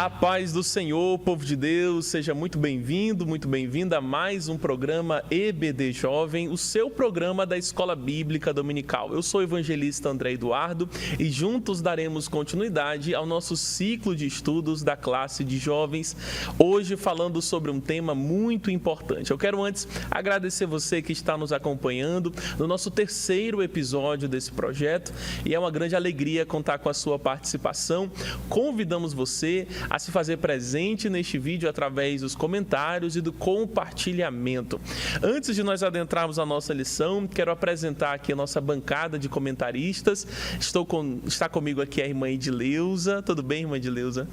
A paz do Senhor, povo de Deus, seja muito bem-vindo, muito bem-vinda a mais um programa EBD Jovem, o seu programa da Escola Bíblica Dominical. Eu sou o evangelista André Eduardo e juntos daremos continuidade ao nosso ciclo de estudos da classe de jovens, hoje falando sobre um tema muito importante. Eu quero antes agradecer você que está nos acompanhando no nosso terceiro episódio desse projeto e é uma grande alegria contar com a sua participação. Convidamos você a se fazer presente neste vídeo através dos comentários e do compartilhamento. Antes de nós adentrarmos a nossa lição, quero apresentar aqui a nossa bancada de comentaristas. Está comigo aqui a irmã Edileuza. Tudo bem, irmã Edileuza?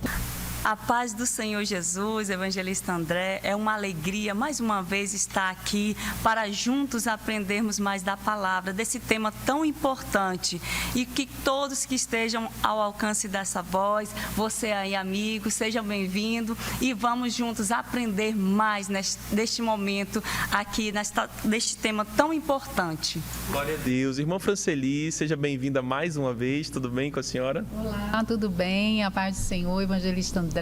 A paz do Senhor Jesus, evangelista André, é uma alegria mais uma vez estar aqui para juntos aprendermos mais da palavra, desse tema tão importante e que todos que estejam ao alcance dessa voz, você aí amigo, sejam bem-vindos e vamos juntos aprender mais neste momento aqui, neste tema tão importante. Glória a Deus. Irmã Franceli, seja bem-vinda mais uma vez, tudo bem com a senhora? Olá, tudo bem? A paz do Senhor, evangelista André.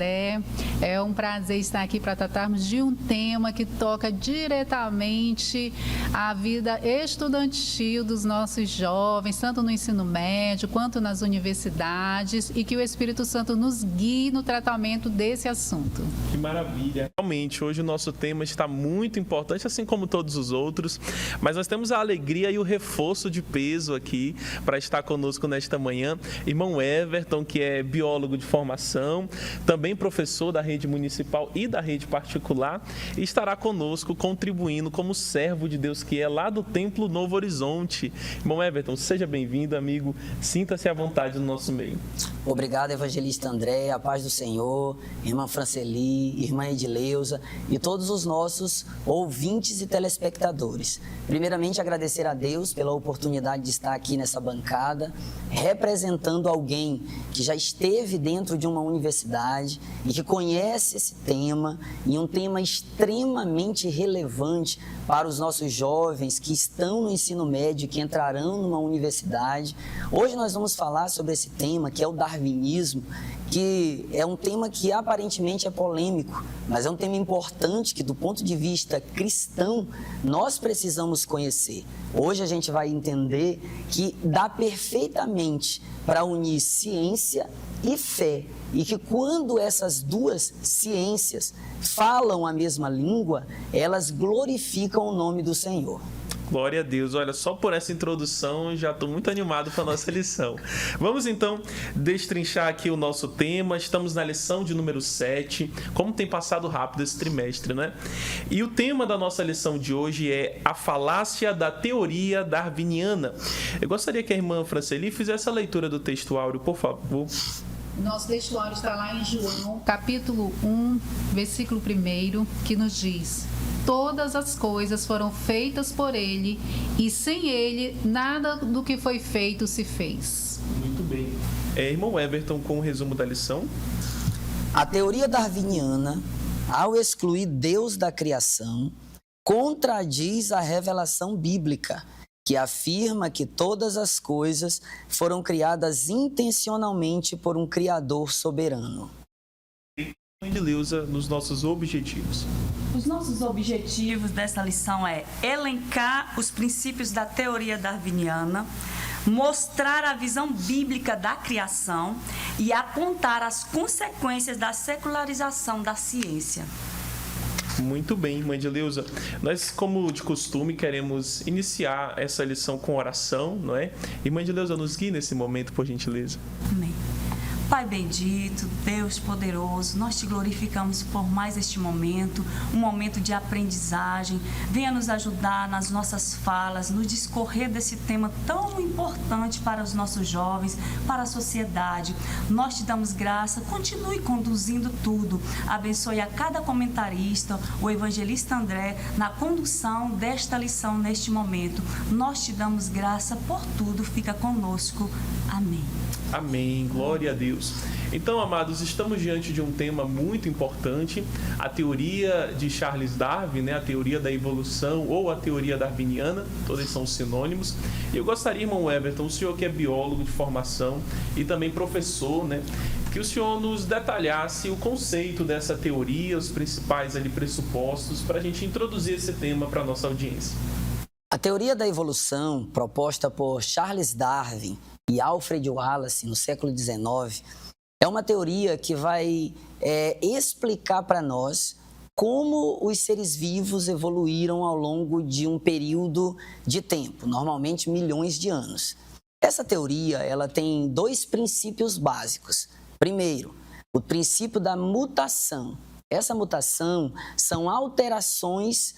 É um prazer estar aqui para tratarmos de um tema que toca diretamente a vida estudantil dos nossos jovens, tanto no ensino médio quanto nas universidades, e que o Espírito Santo nos guie no tratamento desse assunto. Que maravilha! Realmente, hoje o nosso tema está muito importante, assim como todos os outros, mas nós temos a alegria e o reforço de peso aqui para estar conosco nesta manhã. Irmão Everton, que é biólogo de formação, também professor da rede municipal e da rede particular, e estará conosco contribuindo como servo de Deus que é lá do Templo Novo Horizonte. Irmão Everton, seja bem-vindo, amigo. Sinta-se à vontade no nosso meio. Obrigado, evangelista André, a paz do Senhor, irmã Franceli, irmã Edileuza e todos os nossos ouvintes e telespectadores. Primeiramente, agradecer a Deus pela oportunidade de estar aqui nessa bancada, representando alguém que já esteve dentro de uma universidade e que conhece esse tema, e um tema extremamente relevante para os nossos jovens que estão no ensino médio, que entrarão numa universidade. Hoje nós vamos falar sobre esse tema, que é o darwinismo, que é um tema que aparentemente é polêmico, mas é um tema importante que, do ponto de vista cristão, nós precisamos conhecer. Hoje a gente vai entender que dá perfeitamente para unir ciência e fé, e que quando essas duas ciências falam a mesma língua, elas glorificam o nome do Senhor. Glória a Deus. Olha, só por essa introdução já estou muito animado para a nossa lição. Vamos então destrinchar aqui o nosso tema. Estamos na lição de número 7. Como tem passado rápido esse trimestre, né? E o tema da nossa lição de hoje é a falácia da teoria darwiniana. Eu gostaria que a irmã Franceli fizesse a leitura do texto áureo, por favor. Nosso texto áureo está lá em João, capítulo 1, versículo 1, que nos diz: todas as coisas foram feitas por ele, e sem ele nada do que foi feito se fez. Muito bem. Irmão Everton, com o resumo da lição. A teoria darwiniana, ao excluir Deus da criação, contradiz a revelação bíblica, que afirma que todas as coisas foram criadas intencionalmente por um Criador soberano. Edileuza, nos nossos objetivos. Os nossos objetivos dessa lição é elencar os princípios da teoria darwiniana, mostrar a visão bíblica da criação e apontar as consequências da secularização da ciência. Muito bem, irmã Edileuza. Nós, como de costume, queremos iniciar essa lição com oração, não é? Irmã Edileuza, nos guie nesse momento, por gentileza. Amém. Pai bendito, Deus poderoso, nós te glorificamos por mais este momento, um momento de aprendizagem. Venha nos ajudar nas nossas falas, no discorrer desse tema tão importante para os nossos jovens, para a sociedade. Nós te damos graça, continue conduzindo tudo. Abençoe a cada comentarista, o evangelista André, na condução desta lição neste momento. Nós te damos graça por tudo, fica conosco. Amém. Amém, glória a Deus. Então, amados, estamos diante de um tema muito importante, a teoria de Charles Darwin, né? A teoria da evolução ou a teoria darwiniana, todos são sinônimos. E eu gostaria, irmão Everton, o senhor que é biólogo de formação e também professor, né? que o senhor nos detalhasse o conceito dessa teoria, os principais ali pressupostos, para a gente introduzir esse tema para a nossa audiência. A teoria da evolução, proposta por Charles Darwin e Alfred Wallace no século XIX, é uma teoria que vai explicar para nós como os seres vivos evoluíram ao longo de um período de tempo, normalmente milhões de anos. Essa teoria ela tem dois princípios básicos. Primeiro, o princípio da mutação. Essa mutação são alterações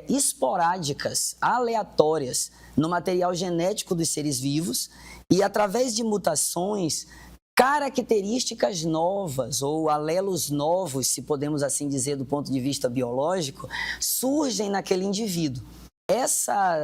esporádicas, aleatórias, no material genético dos seres vivos e, através de mutações, características novas ou alelos novos, se podemos assim dizer do ponto de vista biológico, surgem naquele indivíduo. Essa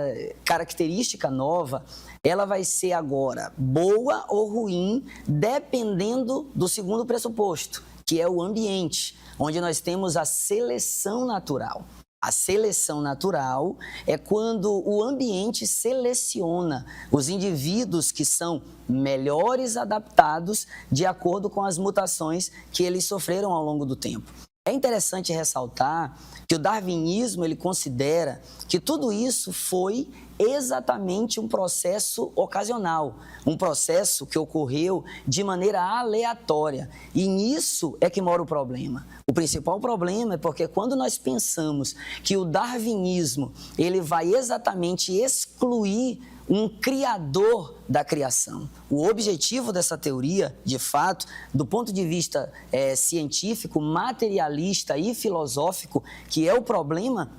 característica nova, ela vai ser agora boa ou ruim, dependendo do segundo pressuposto, que é o ambiente, onde nós temos a seleção natural. A seleção natural é quando o ambiente seleciona os indivíduos que são melhores adaptados de acordo com as mutações que eles sofreram ao longo do tempo. É interessante ressaltar que o darwinismo ele considera que tudo isso foi exatamente um processo ocasional, um processo que ocorreu de maneira aleatória. E nisso é que mora o problema. O principal problema é porque quando nós pensamos que o darwinismo ele vai exatamente excluir um criador da criação. O objetivo dessa teoria, de fato, do ponto de vista científico, materialista e filosófico, que é o problema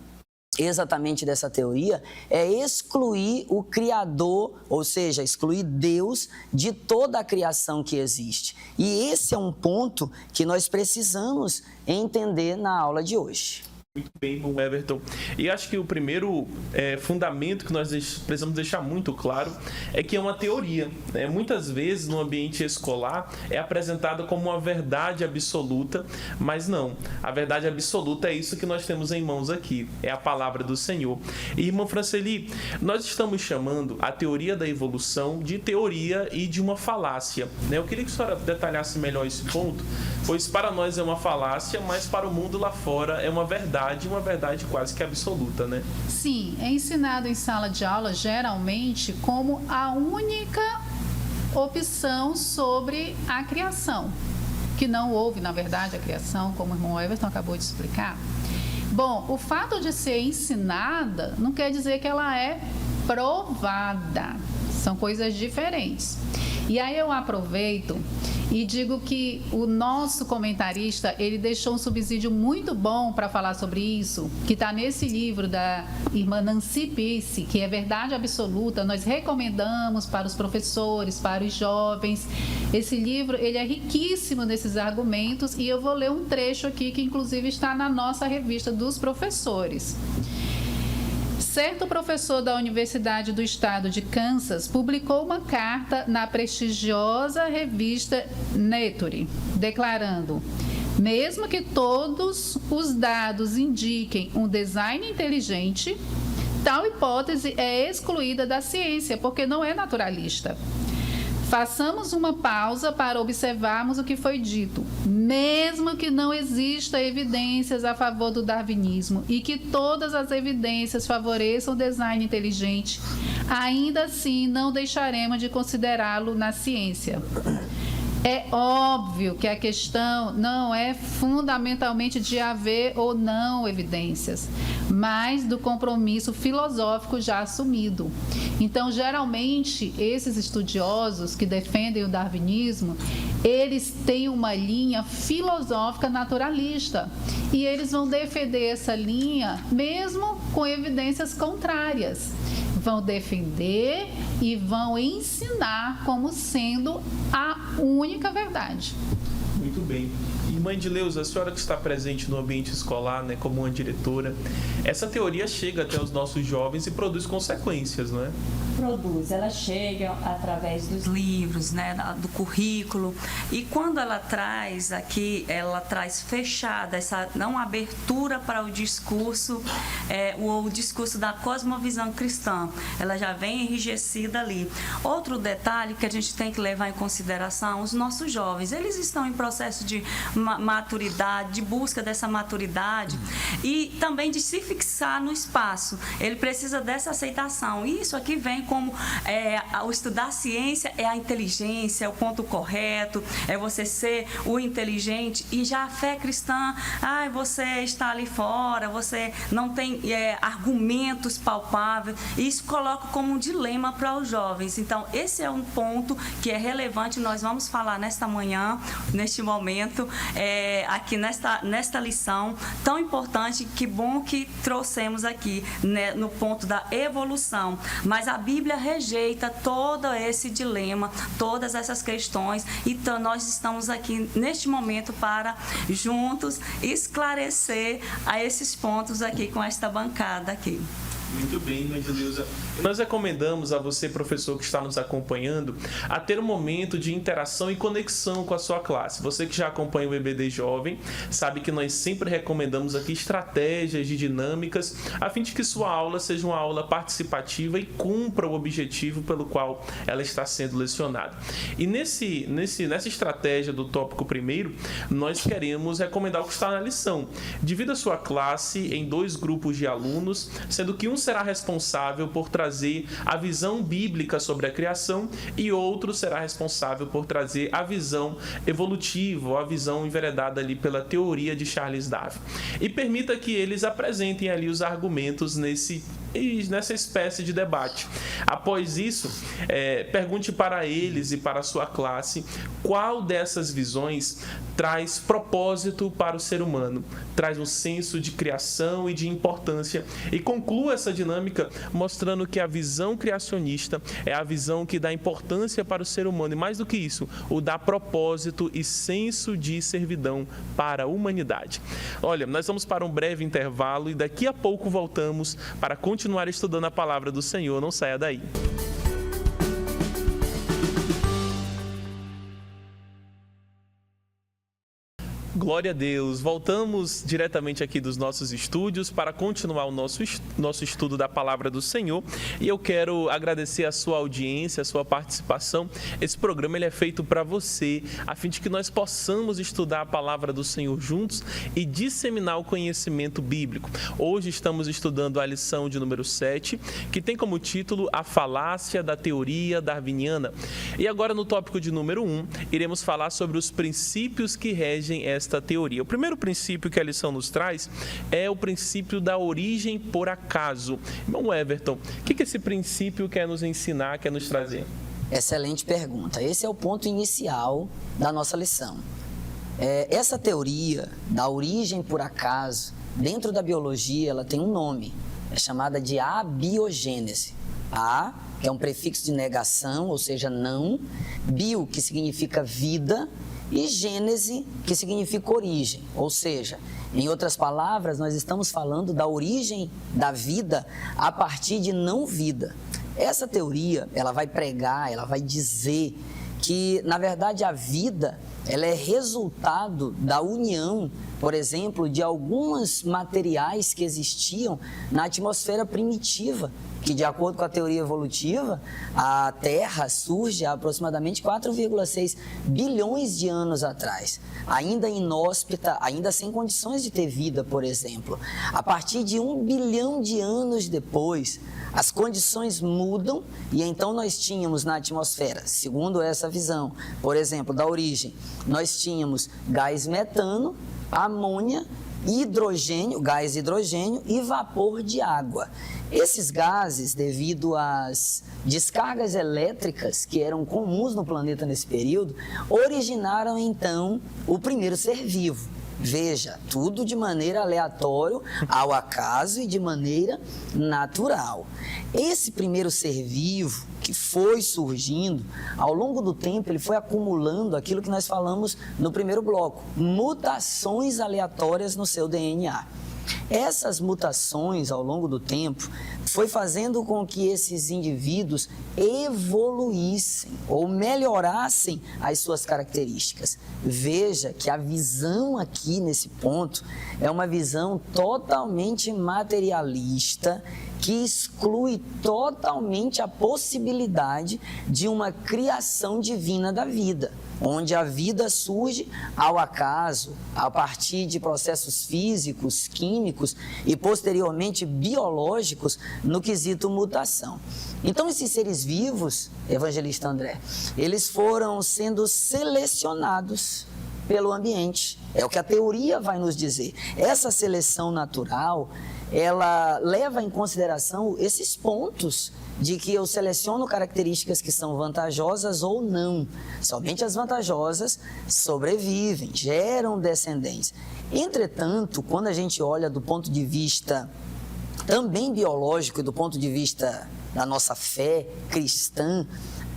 exatamente dessa teoria, é excluir o Criador, ou seja, excluir Deus de toda a criação que existe. E esse é um ponto que nós precisamos entender na aula de hoje. Muito bem, bom, Everton. E acho que o primeiro fundamento que nós precisamos deixar muito claro é que é uma teoria. Muitas vezes no ambiente escolar é apresentada como uma verdade absoluta, mas não. A verdade absoluta é isso que nós temos em mãos aqui, é a palavra do Senhor. E, irmã Franceli, nós estamos chamando a teoria da evolução de teoria e de uma falácia. Eu queria que a senhora detalhasse melhor esse ponto, pois para nós é uma falácia, mas para o mundo lá fora é uma verdade quase que absoluta, né? Sim, é ensinado em sala de aula geralmente como a única opção sobre a criação, que não houve, na verdade, a criação, como o irmão Everton acabou de explicar. Bom, o fato de ser ensinada não quer dizer que ela é provada, são coisas diferentes. E aí eu aproveito e digo que o nosso comentarista, ele deixou um subsídio muito bom para falar sobre isso, que está nesse livro da irmã Nancy Pearce, que é Verdade Absoluta. Nós recomendamos para os professores, para os jovens. Esse livro, ele é riquíssimo nesses argumentos e eu vou ler um trecho aqui que inclusive está na nossa revista dos professores. Certo professor da Universidade do Estado de Kansas publicou uma carta na prestigiosa revista Nature, declarando: mesmo que todos os dados indiquem um design inteligente, tal hipótese é excluída da ciência porque não é naturalista. Façamos uma pausa para observarmos o que foi dito. Mesmo que não exista evidências a favor do darwinismo e que todas as evidências favoreçam o design inteligente, ainda assim não deixaremos de considerá-lo na ciência. É óbvio que a questão não é fundamentalmente de haver ou não evidências, mas do compromisso filosófico já assumido. Então, geralmente, esses estudiosos que defendem o darwinismo, eles têm uma linha filosófica naturalista e eles vão defender essa linha mesmo com evidências contrárias. Vão defender e vão ensinar como sendo a única verdade. Muito bem. Irmã Edileuza, a senhora que está presente no ambiente escolar, né, como uma diretora, essa teoria chega até os nossos jovens e produz consequências, não é? produz? Ela chega através dos livros, né, do currículo, e quando ela traz aqui, ela traz fechada, essa não abertura para o discurso, o discurso da cosmovisão cristã, ela já vem enrijecida ali. Outro detalhe que a gente tem que levar em consideração, os nossos jovens, eles estão em processo de maturidade, de busca dessa maturidade e também de se fixar no espaço. Ele precisa dessa aceitação. E isso aqui vem como o estudar ciência é a inteligência, é o ponto correto, é você ser o inteligente. E já a fé cristã, você está ali fora, você não tem argumentos palpáveis. Isso coloca como um dilema para os jovens. Então, esse é um ponto que é relevante. Nós vamos falar nesta manhã, neste momento, aqui nesta lição tão importante. Que bom que trouxemos aqui, né, no ponto da evolução. Mas a Bíblia rejeita todo esse dilema, todas essas questões. Então, nós estamos aqui neste momento para juntos esclarecer a esses pontos aqui com esta bancada aqui. Muito bem, Evangelista. Nós recomendamos a você, professor, que está nos acompanhando, a ter um momento de interação e conexão com a sua classe. Você que já acompanha o EBD Jovem, sabe que nós sempre recomendamos aqui estratégias de dinâmicas, a fim de que sua aula seja uma aula participativa e cumpra o objetivo pelo qual ela está sendo lecionada. E nessa estratégia do tópico primeiro, nós queremos recomendar o que está na lição. Divida a sua classe em 2 grupos de alunos, sendo que um será responsável por trazer a visão bíblica sobre a criação e outro será responsável por trazer a visão evolutiva, ou a visão enveredada ali pela teoria de Charles Darwin. E permita que eles apresentem ali os argumentos nessa espécie de debate. Após isso, pergunte para eles e para a sua classe qual dessas visões traz propósito para o ser humano, traz um senso de criação e de importância, e conclua essa dinâmica mostrando que a visão criacionista é a visão que dá importância para o ser humano, e mais do que isso, o dá propósito e senso de servidão para a humanidade. Olha, nós vamos para um breve intervalo e daqui a pouco voltamos para continuar estudando a palavra do Senhor. Não saia daí. Glória a Deus! Voltamos diretamente aqui dos nossos estúdios para continuar o nosso estudo da Palavra do Senhor, e eu quero agradecer a sua audiência, a sua participação. Esse programa ele é feito para você, a fim de que nós possamos estudar a Palavra do Senhor juntos e disseminar o conhecimento bíblico. Hoje estamos estudando a lição de número 7, que tem como título A Falácia da Teoria Darwiniana. E agora no tópico de número 1, iremos falar sobre os princípios que regem esta teoria. O primeiro princípio que a lição nos traz é o princípio da origem por acaso. Irmão Everton, o que esse princípio quer nos ensinar, quer nos trazer? Excelente pergunta. Esse é o ponto inicial da nossa lição. Essa teoria da origem por acaso, dentro da biologia, ela tem um nome. É chamada de abiogênese. A, que é um prefixo de negação, ou seja, não. Bio, que significa vida. E gênese, que significa origem, ou seja, em outras palavras, nós estamos falando da origem da vida a partir de não vida. Essa teoria, ela vai pregar, ela vai dizer que, na verdade, a vida, ela é resultado da união, por exemplo, de alguns materiais que existiam na atmosfera primitiva, que, de acordo com a teoria evolutiva, a Terra surge há aproximadamente 4,6 bilhões de anos atrás, ainda inóspita, ainda sem condições de ter vida, por exemplo. A partir de 1 bilhão de anos depois, as condições mudam e então nós tínhamos na atmosfera, segundo essa visão, por exemplo, da origem, nós tínhamos gás metano, amônia, hidrogênio, gás hidrogênio e vapor de água. Esses gases, devido às descargas elétricas que eram comuns no planeta nesse período, originaram então o primeiro ser vivo. Veja, tudo de maneira aleatória, ao acaso e de maneira natural. Esse primeiro ser vivo que foi surgindo, ao longo do tempo, ele foi acumulando aquilo que nós falamos no primeiro bloco, mutações aleatórias no seu DNA. Essas mutações ao longo do tempo foi fazendo com que esses indivíduos evoluíssem ou melhorassem as suas características. Veja que a visão aqui nesse ponto é uma visão totalmente materialista, que exclui totalmente a possibilidade de uma criação divina da vida, onde a vida surge ao acaso, a partir de processos físicos, químicos e posteriormente biológicos no quesito mutação. Então, esses seres vivos, evangelista André, eles foram sendo selecionados pelo ambiente. É o que a teoria vai nos dizer. Essa seleção natural, ela leva em consideração esses pontos de que eu seleciono características que são vantajosas ou não. Somente as vantajosas sobrevivem, geram descendentes. Entretanto, quando a gente olha do ponto de vista também biológico e do ponto de vista da nossa fé cristã,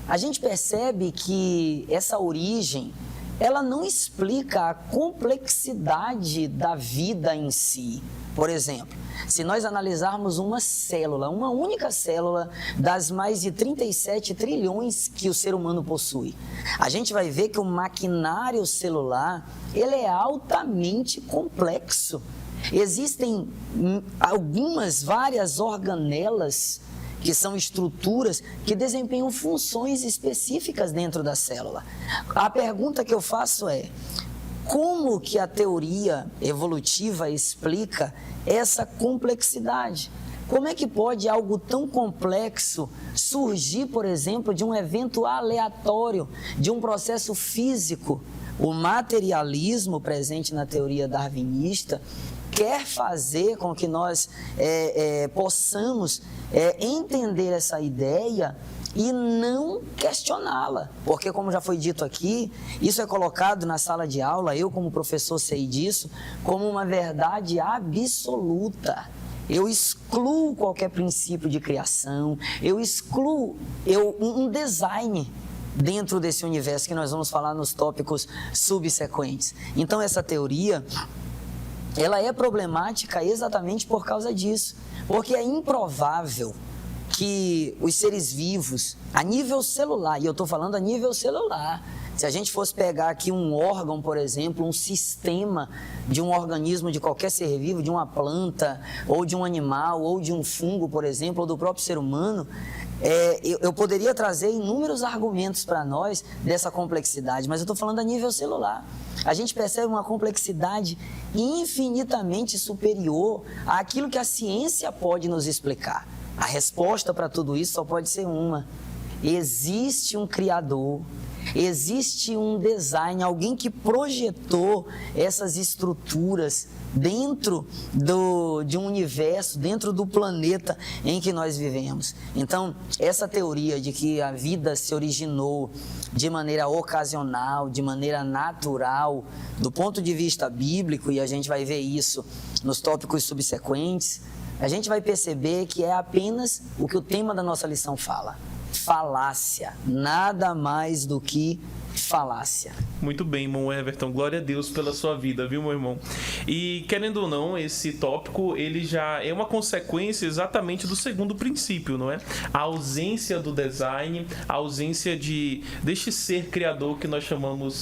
a gente percebe que essa origem, ela não explica a complexidade da vida em si. Por exemplo, se nós analisarmos uma célula, uma única célula das mais de 37 trilhões que o ser humano possui, a gente vai ver que o maquinário celular, ele é altamente complexo. Existem várias organelas que são estruturas que desempenham funções específicas dentro da célula. A pergunta que eu faço é: como que a teoria evolutiva explica essa complexidade? Como é que pode algo tão complexo surgir, por exemplo, de um evento aleatório, de um processo físico? O materialismo presente na teoria darwinista quer fazer com que nós possamos entender essa ideia e não questioná-la, porque, como já foi dito aqui, isso é colocado na sala de aula, eu como professor sei disso, como uma verdade absoluta. Eu excluo qualquer princípio de criação, eu excluo um design dentro desse universo que nós vamos falar nos tópicos subsequentes. Então, essa teoria, ela é problemática exatamente por causa disso, porque é improvável que os seres vivos, a nível celular, e eu estou falando a nível celular, se a gente fosse pegar aqui um órgão, por exemplo, um sistema de um organismo, de qualquer ser vivo, de uma planta, ou de um animal, ou de um fungo, por exemplo, ou do próprio ser humano, eu poderia trazer inúmeros argumentos para nós dessa complexidade, mas eu estou falando a nível celular. A gente percebe uma complexidade infinitamente superior àquilo que a ciência pode nos explicar. A resposta para tudo isso só pode ser uma: existe um Criador, existe um design, alguém que projetou essas estruturas dentro de um universo, dentro do planeta em que nós vivemos. Então, essa teoria de que a vida se originou de maneira ocasional, de maneira natural, do ponto de vista bíblico, e a gente vai ver isso nos tópicos subsequentes, a gente vai perceber que é apenas o que o tema da nossa lição fala: falácia, nada mais do que falácia. Muito bem, irmão Everton, glória a Deus pela sua vida, viu, meu irmão? E, querendo ou não, esse tópico, ele já é uma consequência exatamente do segundo princípio, não é? A ausência do design, a ausência deste ser criador que nós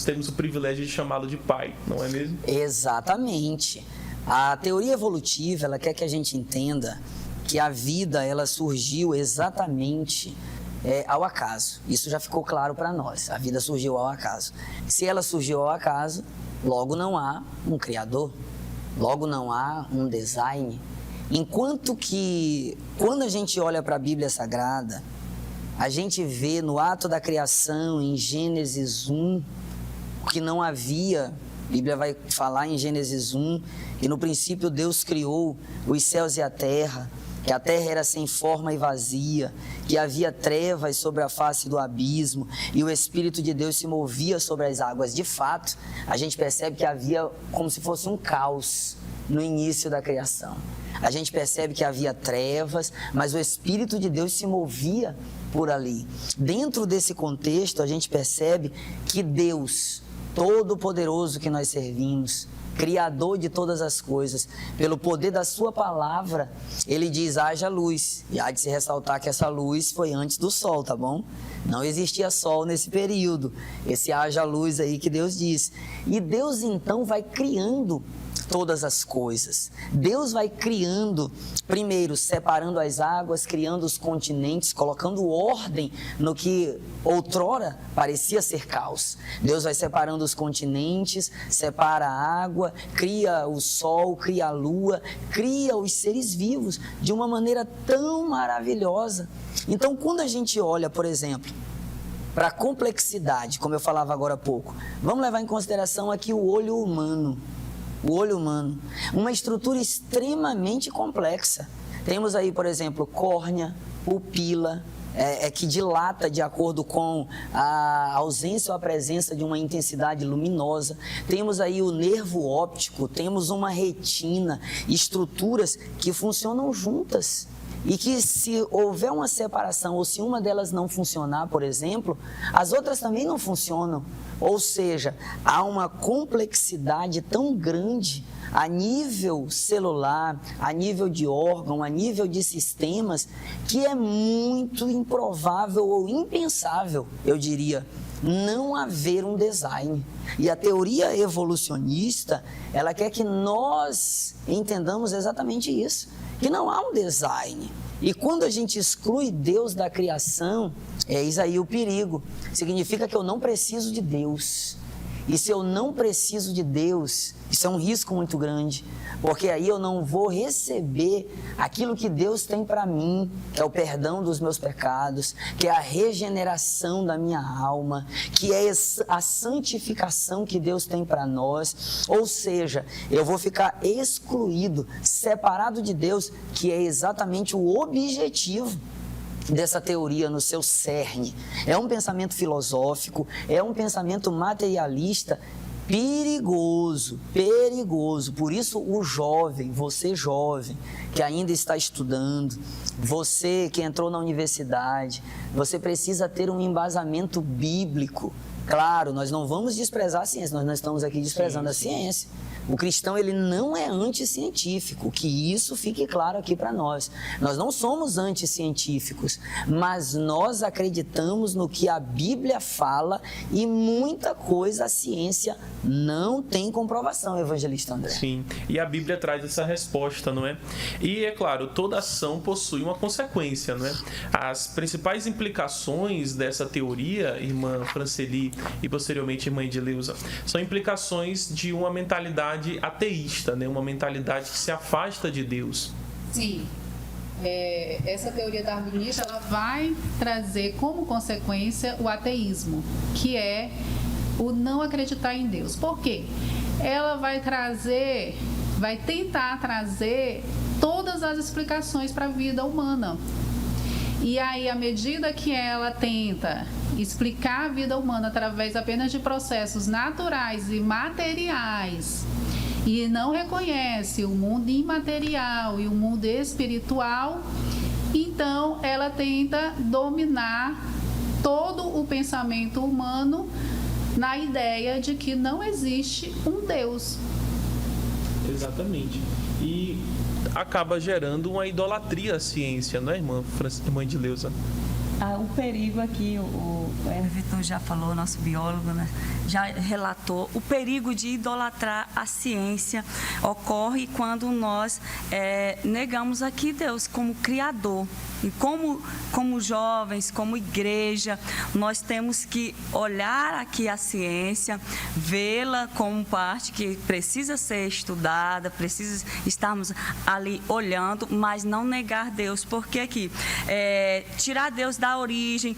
temos o privilégio de chamá-lo de pai, não é mesmo? Exatamente. A teoria evolutiva, ela quer que a gente entenda que a vida, ela surgiu exatamente ao acaso. Isso já ficou claro para nós. A vida surgiu ao acaso. Se ela surgiu ao acaso, logo não há um criador, logo não há um design. Enquanto que, quando a gente olha para a Bíblia Sagrada, a gente vê no ato da criação, em Gênesis 1, que não havia. A Bíblia vai falar em Gênesis 1 que no princípio Deus criou os céus e a terra, que a terra era sem forma e vazia, que havia trevas sobre a face do abismo e o Espírito de Deus se movia sobre as águas. De fato, a gente percebe que havia como se fosse um caos no início da criação. A gente percebe que havia trevas, mas o Espírito de Deus se movia por ali. Dentro desse contexto, a gente percebe que Deus Todo-Poderoso que nós servimos, Criador de todas as coisas, pelo poder da sua palavra, ele diz, haja luz. E há de se ressaltar que essa luz foi antes do sol, tá bom? Não existia sol nesse período, esse haja luz aí que Deus diz. E Deus então vai criando todas as coisas. Deus vai criando, primeiro separando as águas, criando os continentes, colocando ordem no que outrora parecia ser caos. Deus vai separando os continentes, separa a água, cria o sol, cria a lua, cria os seres vivos de uma maneira tão maravilhosa. Então, quando a gente olha, por exemplo, para a complexidade, como eu falava agora há pouco, vamos levar em consideração aqui o olho humano. O olho humano, uma estrutura extremamente complexa. Temos aí, por exemplo, córnea, pupila, que dilata de acordo com a ausência ou a presença de uma intensidade luminosa. Temos aí o nervo óptico, temos uma retina, estruturas que funcionam juntas. E que se houver uma separação ou se uma delas não funcionar, por exemplo, as outras também não funcionam. Ou seja, há uma complexidade tão grande a nível celular, a nível de órgão, a nível de sistemas, que é muito improvável ou impensável, eu diria, não haver um design. E a teoria evolucionista, ela quer que nós entendamos exatamente isso, que não há um design. E quando a gente exclui Deus da criação, eis aí o perigo. Significa que eu não preciso de Deus. E se eu não preciso de Deus, isso é um risco muito grande, porque aí eu não vou receber aquilo que Deus tem para mim, que é o perdão dos meus pecados, que é a regeneração da minha alma, que é a santificação que Deus tem para nós. Ou seja, eu vou ficar excluído, separado de Deus, que é exatamente o objetivo dessa teoria no seu cerne. É um pensamento filosófico, é um pensamento materialista perigoso, perigoso. Por isso o jovem, você jovem, que ainda está estudando, você que entrou na universidade, você precisa ter um embasamento bíblico. Claro, nós não vamos desprezar a ciência, nós não estamos aqui desprezando a ciência. O cristão, ele não é anticientífico, que isso fique claro aqui para nós. Nós não somos anticientíficos, mas nós acreditamos no que a Bíblia fala e muita coisa a ciência não tem comprovação, evangelista André. Sim, e a Bíblia traz essa resposta, não é? E, é claro, toda ação possui uma consequência, não é? As principais implicações dessa teoria, irmã Franceli e posteriormente irmã Edileuza, são implicações de uma mentalidade ateísta, né? Uma mentalidade que se afasta de Deus. Sim. Essa teoria darwinista, ela vai trazer como consequência o ateísmo, que é o não acreditar em Deus. Por quê? Ela vai tentar trazer todas as explicações para a vida humana. E aí, à medida que ela tenta explicar a vida humana através apenas de processos naturais e materiais, e não reconhece o mundo imaterial e o mundo espiritual, então ela tenta dominar todo o pensamento humano na ideia de que não existe um Deus. Exatamente. E acaba gerando uma idolatria à ciência, não é, irmã Edileuza? O perigo aqui, o Everton já falou, nosso biólogo, né? Já relatou, o perigo de idolatrar a ciência ocorre quando nós negamos aqui Deus como Criador. E como jovens, como igreja, nós temos que olhar aqui a ciência, vê-la como parte que precisa ser estudada, precisa estarmos ali olhando, mas não negar Deus, porque aqui tirar Deus da origem,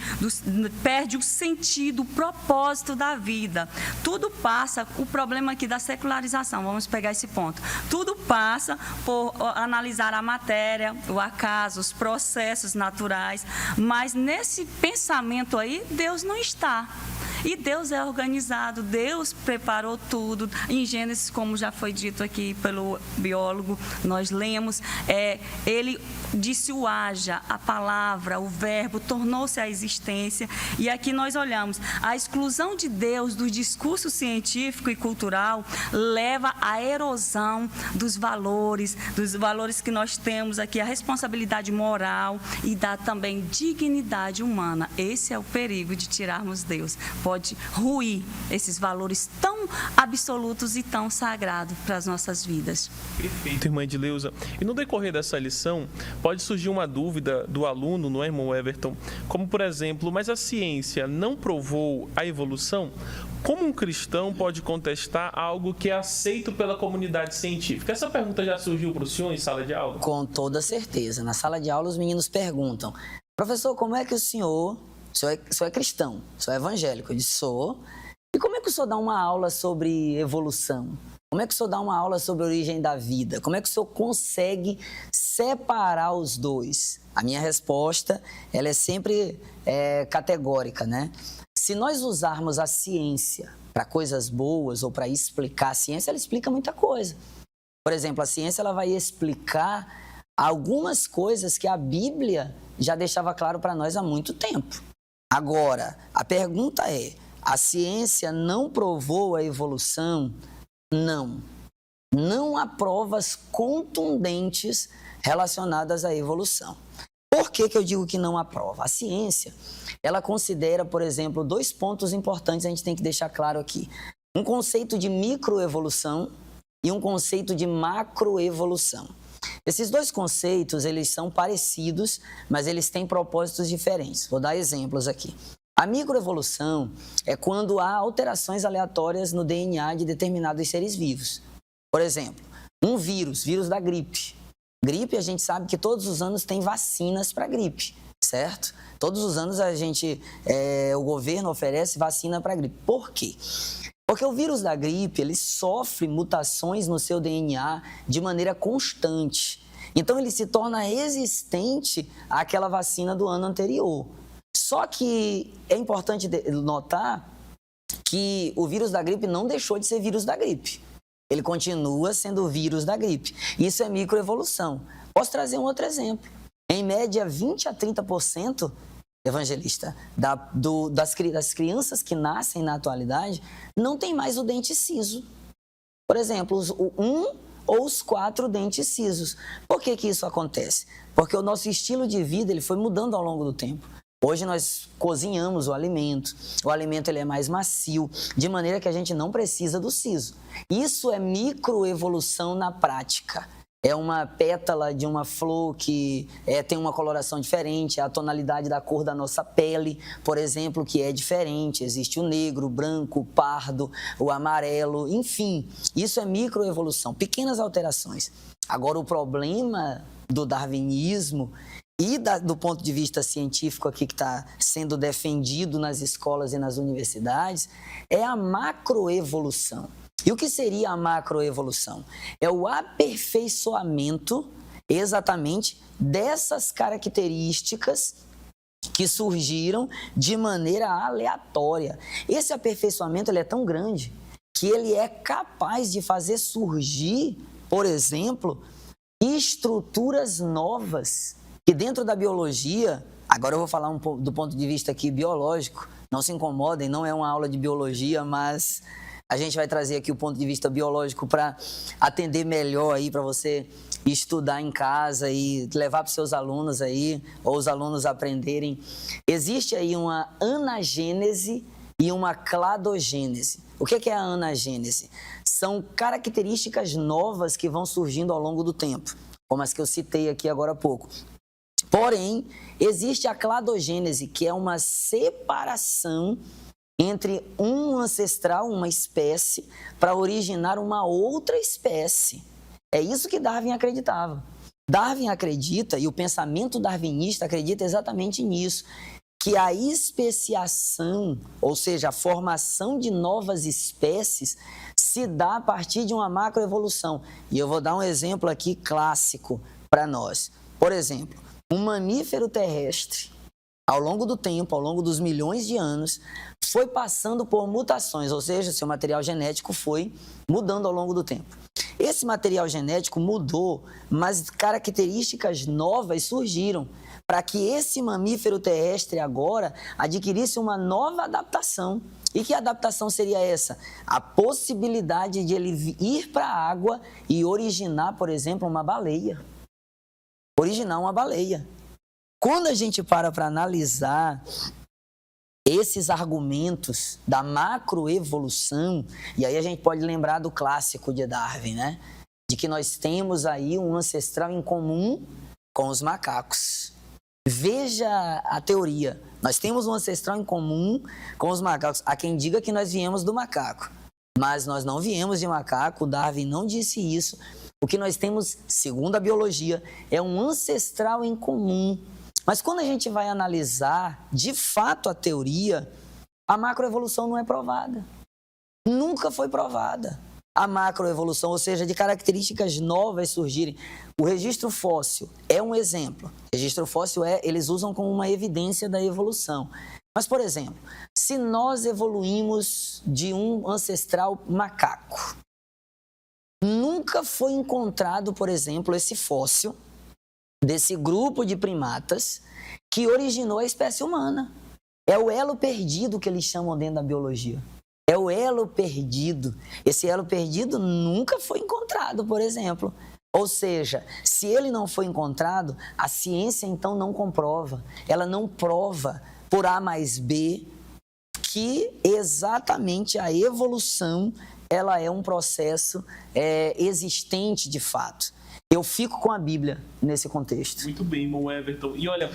perde o sentido, o propósito da vida. Tudo passa, o problema aqui da secularização, vamos pegar esse ponto, tudo passa por analisar a matéria, o acaso, os processos naturais, mas nesse pensamento aí, Deus não está. E Deus é organizado, Deus preparou tudo. Em Gênesis, como já foi dito aqui pelo biólogo, nós lemos, ele disse o haja, a palavra, o verbo, tornou-se a existência. E aqui nós olhamos, a exclusão de Deus do discurso científico e cultural leva à erosão dos valores que nós temos aqui, a responsabilidade moral e da também dignidade humana. Esse é o perigo de tirarmos Deus. Pode ruir esses valores tão absolutos e tão sagrados para as nossas vidas. Perfeito, irmã Edileuza. E no decorrer dessa lição, pode surgir uma dúvida do aluno, não é, irmão Everton? Como, por exemplo, mas a ciência não provou a evolução? Como um cristão pode contestar algo que é aceito pela comunidade científica? Essa pergunta já surgiu para o senhor em sala de aula? Com toda certeza. Na sala de aula, os meninos perguntam: professor, como é que o senhor é cristão, o senhor é evangélico? Eu disse: sou. E como é que o senhor dá uma aula sobre evolução? Como é que o senhor dá uma aula sobre a origem da vida? Como é que o senhor consegue separar os dois? A minha resposta, ela é sempre categórica, né? Se nós usarmos a ciência para coisas boas ou para explicar a ciência, ela explica muita coisa. Por exemplo, a ciência ela vai explicar algumas coisas que a Bíblia já deixava claro para nós há muito tempo. Agora, a pergunta é: a ciência não provou a evolução? Não. Não há provas contundentes relacionadas à evolução. Por que eu digo que não há prova? A ciência, ela considera, por exemplo, 2 pontos importantes, a gente tem que deixar claro aqui. Um conceito de microevolução e um conceito de macroevolução. Esses 2 conceitos, eles são parecidos, mas eles têm propósitos diferentes. Vou dar exemplos aqui. A microevolução é quando há alterações aleatórias no DNA de determinados seres vivos. Por exemplo, um vírus da gripe. Gripe, a gente sabe que todos os anos tem vacinas para gripe, certo? Todos os anos o governo oferece vacina para gripe. Por quê? Porque o vírus da gripe, ele sofre mutações no seu DNA de maneira constante. Então, ele se torna resistente àquela vacina do ano anterior. Só que é importante notar que o vírus da gripe não deixou de ser vírus da gripe. Ele continua sendo o vírus da gripe. Isso é microevolução. Posso trazer um outro exemplo. Em média, 20% a 30%, evangelista, das crianças que nascem na atualidade, não tem mais o dente ciso. Por exemplo, ou os 4 dentes cisos. Por que isso acontece? Porque o nosso estilo de vida ele foi mudando ao longo do tempo. Hoje nós cozinhamos o alimento ele é mais macio, de maneira que a gente não precisa do siso. Isso é microevolução na prática. É uma pétala de uma flor que tem uma coloração diferente, a tonalidade da cor da nossa pele, por exemplo, que é diferente. Existe o negro, o branco, o pardo, o amarelo, enfim. Isso é microevolução, pequenas alterações. Agora, o problema do darwinismo e do ponto de vista científico aqui que está sendo defendido nas escolas e nas universidades, é a macroevolução. E o que seria a macroevolução? É o aperfeiçoamento exatamente dessas características que surgiram de maneira aleatória. Esse aperfeiçoamento ele é tão grande que ele é capaz de fazer surgir, por exemplo, estruturas novas. Que dentro da biologia, agora eu vou falar um pouco do ponto de vista aqui biológico, não se incomodem, não é uma aula de biologia, mas a gente vai trazer aqui o ponto de vista biológico para atender melhor aí, para você estudar em casa e levar para os seus alunos aí, ou os alunos aprenderem. Existe aí uma anagênese e uma cladogênese. O que é a anagênese? São características novas que vão surgindo ao longo do tempo, como as que eu citei aqui agora há pouco. Porém, existe a cladogênese, que é uma separação entre um ancestral, uma espécie, para originar uma outra espécie. É isso que Darwin acreditava. Darwin acredita, e o pensamento darwinista acredita exatamente nisso, que a especiação, ou seja, a formação de novas espécies, se dá a partir de uma macroevolução. E eu vou dar um exemplo aqui clássico para nós. Por exemplo, um mamífero terrestre, ao longo do tempo, ao longo dos milhões de anos, foi passando por mutações, ou seja, seu material genético foi mudando ao longo do tempo. Esse material genético mudou, mas características novas surgiram para que esse mamífero terrestre agora adquirisse uma nova adaptação. E que adaptação seria essa? A possibilidade de ele ir para a água e originar, por exemplo, uma baleia. Originar uma baleia. Quando a gente para analisar esses argumentos da macroevolução, e aí a gente pode lembrar do clássico de Darwin, né? De que nós temos aí um ancestral em comum com os macacos. Veja a teoria. Nós temos um ancestral em comum com os macacos. Há quem diga que nós viemos do macaco, mas nós não viemos de macaco, Darwin não disse isso. O que nós temos, segundo a biologia, é um ancestral em comum. Mas quando a gente vai analisar, de fato, a teoria, a macroevolução não é provada. Nunca foi provada. A macroevolução, ou seja, de características novas surgirem. O registro fóssil é um exemplo. O registro fóssil eles usam como uma evidência da evolução. Mas, por exemplo, se nós evoluímos de um ancestral macaco, nunca foi encontrado, por exemplo, esse fóssil desse grupo de primatas que originou a espécie humana. É o elo perdido que eles chamam dentro da biologia. É o elo perdido. Esse elo perdido nunca foi encontrado, por exemplo. Ou seja, se ele não foi encontrado, a ciência então não comprova. Ela não prova por A mais B que exatamente a evolução ela é um processo existente de fato. Eu fico com a Bíblia nesse contexto. Muito bem, irmão Everton. E olha,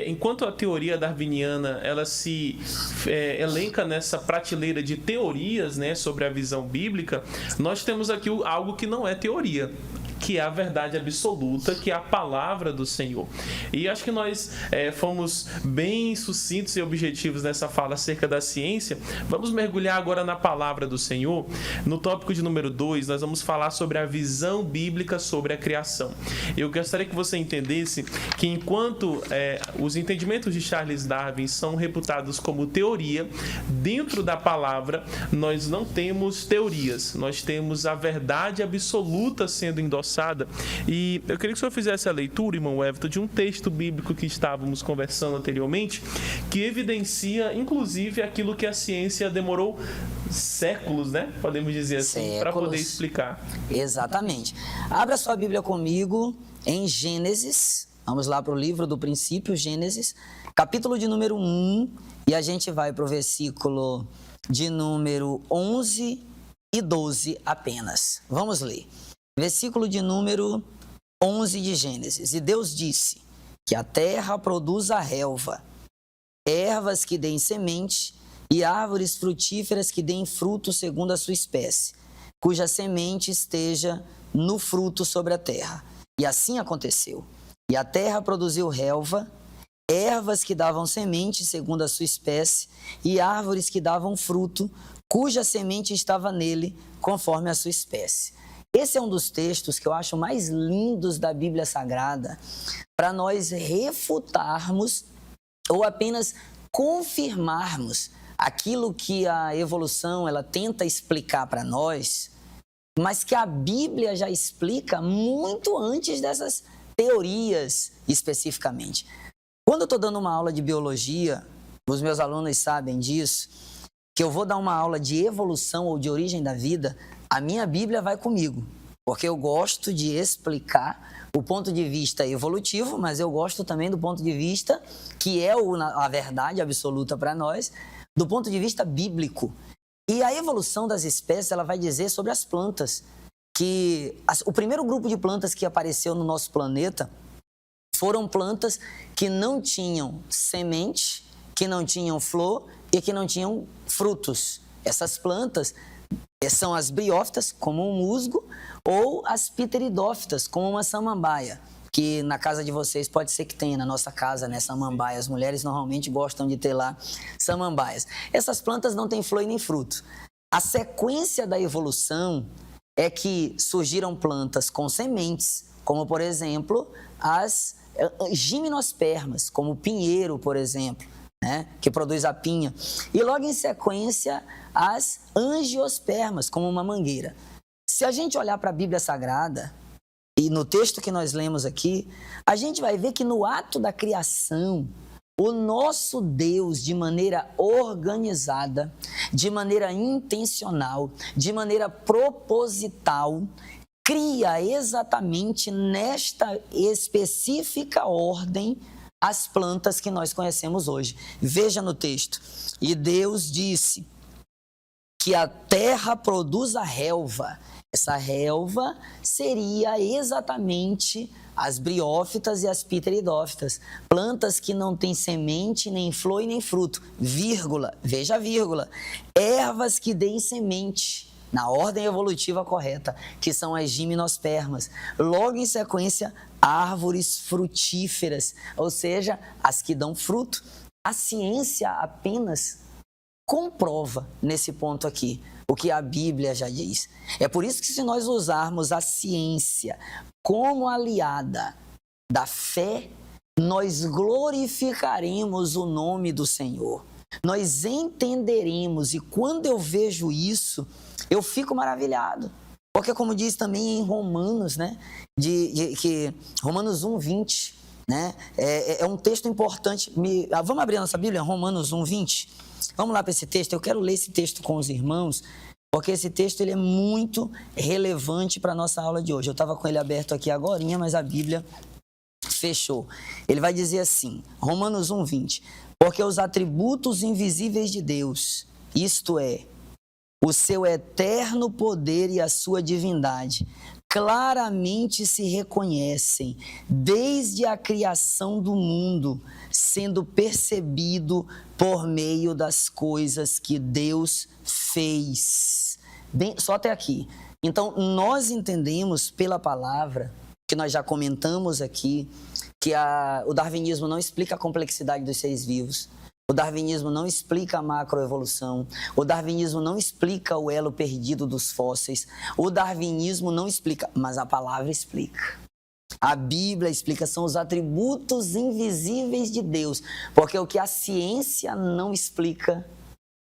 enquanto a teoria darwiniana ela se elenca nessa prateleira de teorias, né, sobre a visão bíblica, nós temos aqui algo que não é teoria, que é a verdade absoluta, que é a palavra do Senhor. E acho que nós fomos bem sucintos e objetivos nessa fala acerca da ciência. Vamos mergulhar agora na palavra do Senhor. No tópico de número 2, nós vamos falar sobre a visão bíblica sobre a criação. Eu gostaria que você entendesse que enquanto os entendimentos de Charles Darwin são reputados como teoria, dentro da palavra nós não temos teorias, nós temos a verdade absoluta sendo endossada. E eu queria que o senhor fizesse a leitura, irmão Everton, de um texto bíblico que estávamos conversando anteriormente, que evidencia, inclusive, aquilo que a ciência demorou séculos, né? Podemos dizer assim, para poder explicar. Exatamente. Abra sua Bíblia comigo em Gênesis. Vamos lá para o livro do princípio, Gênesis, capítulo de número 1, e a gente vai para o versículo de número 11 e 12 apenas. Vamos ler. Versículo de número 11 de Gênesis. E Deus disse que a terra produza relva, ervas que deem semente e árvores frutíferas que deem fruto segundo a sua espécie, cuja semente esteja no fruto sobre a terra. E assim aconteceu. E a terra produziu relva, ervas que davam semente segundo a sua espécie e árvores que davam fruto, cuja semente estava nele conforme a sua espécie. Esse é um dos textos que eu acho mais lindos da Bíblia Sagrada para nós refutarmos ou apenas confirmarmos aquilo que a evolução ela tenta explicar para nós, mas que a Bíblia já explica muito antes dessas teorias especificamente. Quando eu estou dando uma aula de biologia, os meus alunos sabem disso, que eu vou dar uma aula de evolução ou de origem da vida, a minha Bíblia vai comigo, porque eu gosto de explicar o ponto de vista evolutivo, mas eu gosto também do ponto de vista que é a verdade absoluta para nós, do ponto de vista bíblico. E a evolução das espécies, ela vai dizer sobre as plantas, que o primeiro grupo de plantas que apareceu no nosso planeta foram plantas que não tinham semente, que não tinham flor e que não tinham frutos. Essas plantas são as briófitas, como um musgo, ou as pteridófitas, como uma samambaia, que na casa de vocês pode ser que tenha, na nossa casa, né, samambaia. As mulheres normalmente gostam de ter lá samambaias. Essas plantas não têm flor e nem fruto. A sequência da evolução é que surgiram plantas com sementes, como, por exemplo, as gimnospermas, como o pinheiro, por exemplo. né, que produz a pinha. E logo em sequência, as angiospermas, como uma mangueira. Se a gente olhar para a Bíblia Sagrada, e no texto que nós lemos aqui, a gente vai ver que no ato da criação, o nosso Deus, de maneira organizada, de maneira intencional, de maneira proposital, cria exatamente nesta específica ordem as plantas que nós conhecemos hoje. Veja no texto. E Deus disse que a terra produz a relva. Essa relva seria exatamente as briófitas e as pteridófitas, plantas que não têm semente, nem flor e nem fruto, vírgula, veja a vírgula, ervas que deem semente, na ordem evolutiva correta, que são as gimnospermas. Logo em sequência, árvores frutíferas, ou seja, as que dão fruto. A ciência apenas comprova nesse ponto aqui o que a Bíblia já diz. É por isso que, se nós usarmos a ciência como aliada da fé, nós glorificaremos o nome do Senhor. Nós entenderemos, e quando eu vejo isso, eu fico maravilhado. Porque, como diz também em Romanos, né, Romanos 1:20, né, é um texto importante. Vamos abrir a nossa Bíblia, Romanos 1:20. Vamos lá para esse texto. Eu quero ler esse texto com os irmãos, porque esse texto ele é muito relevante para a nossa aula de hoje. Eu estava com ele aberto aqui agorinha, mas a Bíblia fechou. Ele vai dizer assim, Romanos 1:20, porque os atributos invisíveis de Deus, isto é, o seu eterno poder e a sua divindade, claramente se reconhecem desde a criação do mundo, sendo percebido por meio das coisas que Deus fez. Bem, só até aqui. Então, nós entendemos pela palavra, que nós já comentamos aqui, que o darwinismo não explica a complexidade dos seres vivos. O darwinismo não explica a macroevolução. O darwinismo não explica o elo perdido dos fósseis. O darwinismo não explica, mas a palavra explica. A Bíblia explica, são os atributos invisíveis de Deus. Porque o que a ciência não explica,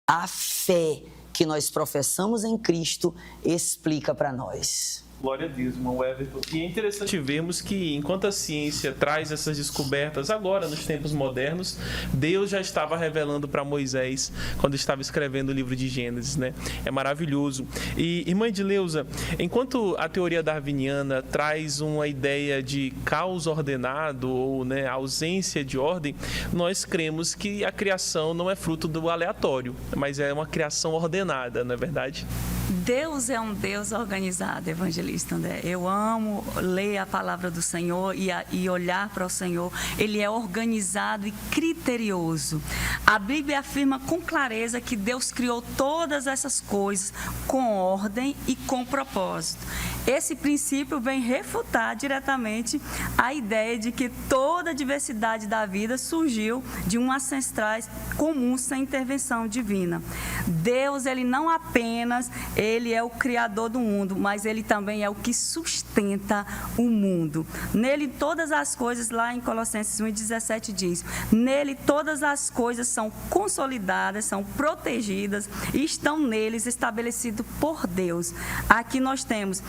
a fé que nós professamos em Cristo explica para nós. Glória a Deus, irmão Everton. E é interessante vermos que, enquanto a ciência traz essas descobertas agora, nos tempos modernos, Deus já estava revelando para Moisés quando estava escrevendo o livro de Gênesis, né? É maravilhoso. E, irmã Edileuza, enquanto a teoria darwiniana traz uma ideia de caos ordenado ou, né, ausência de ordem, nós cremos que a criação não é fruto do aleatório, mas é uma criação ordenada, não é verdade? Deus é um Deus organizado, evangelista André. Eu amo ler a palavra do Senhor e olhar para o Senhor. Ele é organizado e criterioso. A Bíblia afirma com clareza que Deus criou todas essas coisas com ordem e com propósito. Esse princípio vem refutar diretamente a ideia de que toda a diversidade da vida surgiu de ancestrais comuns sem intervenção divina. Deus, ele não apenas ele é o criador do mundo, mas ele também é o que sustenta o mundo. Nele todas as coisas, lá em Colossenses 1:17 diz, nele todas as coisas são consolidadas, são protegidas e estão neles estabelecidos por Deus. Aqui nós temos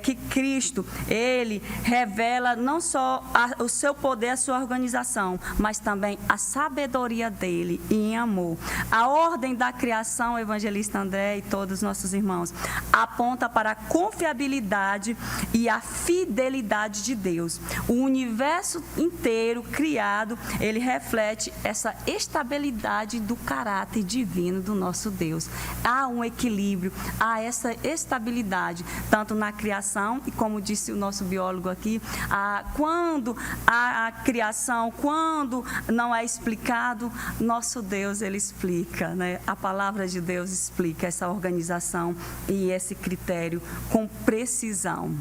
que Cristo, ele revela não só o seu poder, a sua organização, mas também a sabedoria dele em amor. A ordem da criação, evangelista André e todos os nossos irmãos, aponta para a confiabilidade e a fidelidade de Deus. O universo inteiro criado, ele reflete essa estabilidade do caráter divino do nosso Deus. Há um equilíbrio, há essa estabilidade, tanto na criação, e como disse o nosso biólogo aqui, quando a criação, quando não é explicado, nosso Deus, ele explica, né? A palavra de Deus explica essa organização e esse critério com precisão.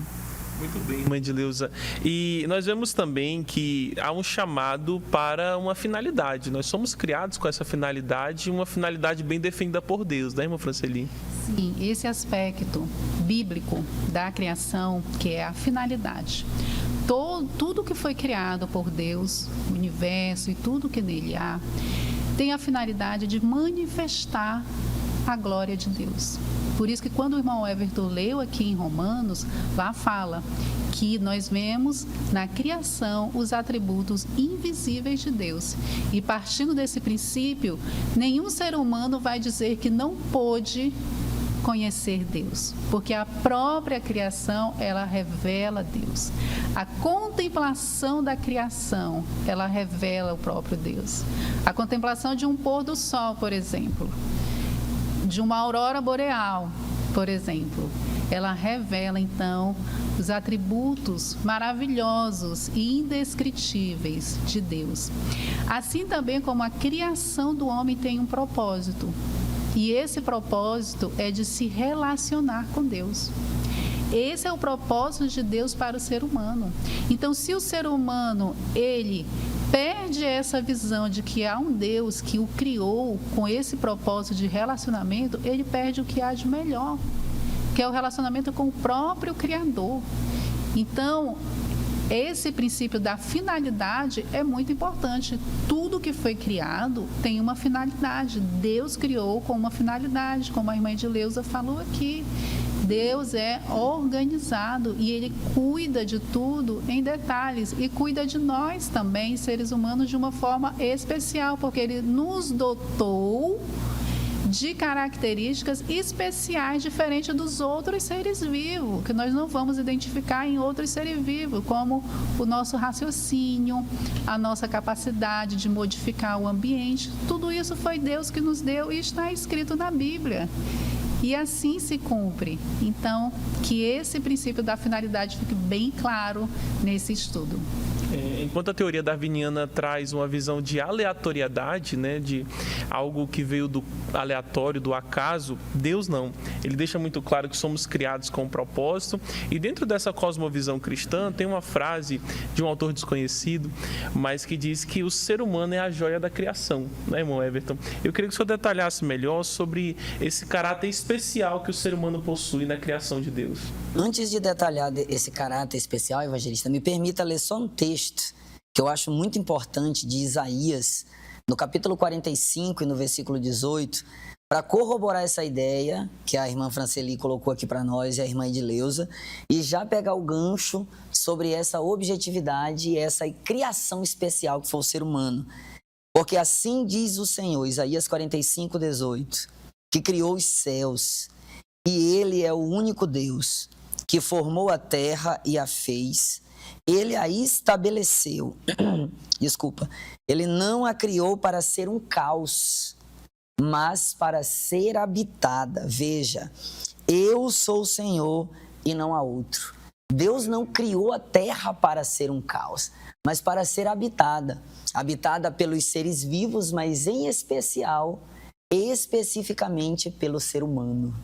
Muito bem, irmã Edileuza. E nós vemos também que há um chamado para uma finalidade. Nós somos criados com essa finalidade, uma finalidade bem definida por Deus, né, irmã Franceli? Sim, esse aspecto bíblico da criação, que é a finalidade. Tudo que foi criado por Deus, o universo e tudo que nele há, tem a finalidade de manifestar a glória de Deus. Por isso que quando o irmão Everton leu aqui em Romanos, lá fala que nós vemos na criação os atributos invisíveis de Deus. E partindo desse princípio, nenhum ser humano vai dizer que não pôde conhecer Deus, porque a própria criação, ela revela Deus. A contemplação da criação, ela revela o próprio Deus. A contemplação de um pôr do sol, por exemplo, de uma aurora boreal, por exemplo, ela revela, então, os atributos maravilhosos e indescritíveis de Deus. Assim também como a criação do homem tem um propósito, e esse propósito é de se relacionar com Deus. Esse é o propósito de Deus para o ser humano. Então, se o ser humano, ele perde essa visão de que há um Deus que o criou com esse propósito de relacionamento, ele perde o que há de melhor, que é o relacionamento com o próprio Criador. Então, esse princípio da finalidade é muito importante. Tudo que foi criado tem uma finalidade. Deus criou com uma finalidade, como a irmã Edileuza falou aqui. Deus é organizado e Ele cuida de tudo em detalhes e cuida de nós também, seres humanos, de uma forma especial, porque Ele nos dotou de características especiais, diferentes dos outros seres vivos, que nós não vamos identificar em outros seres vivos, como o nosso raciocínio, a nossa capacidade de modificar o ambiente. Tudo isso foi Deus que nos deu e está escrito na Bíblia. E assim se cumpre. Então, que esse princípio da finalidade fique bem claro nesse estudo. Enquanto a teoria darwiniana traz uma visão de aleatoriedade, né, de algo que veio do aleatório, do acaso, Deus não. Ele deixa muito claro que somos criados com um propósito. E dentro dessa cosmovisão cristã, tem uma frase de um autor desconhecido, mas que diz que o ser humano é a joia da criação, né, irmão Everton? Eu queria que o senhor detalhasse melhor sobre esse caráter especial que o ser humano possui na criação de Deus. Antes de detalhar esse caráter especial, evangelista, me permita ler só um texto que eu acho muito importante, de Isaías, no capítulo 45 e no versículo 18, para corroborar essa ideia que a irmã Franceli colocou aqui para nós e a irmã Edileuza, e já pegar o gancho sobre essa objetividade e essa criação especial que foi o ser humano. Porque assim diz o Senhor, Isaías 45, 18, que criou os céus, e Ele é o único Deus, que formou a terra e a fez. Ele a estabeleceu. Desculpa. Ele não a criou para ser um caos, mas para ser habitada. Veja, eu sou o Senhor e não há outro. Deus não criou a terra para ser um caos, mas para ser habitada. Habitada pelos seres vivos, mas em especial, especificamente pelo ser humano.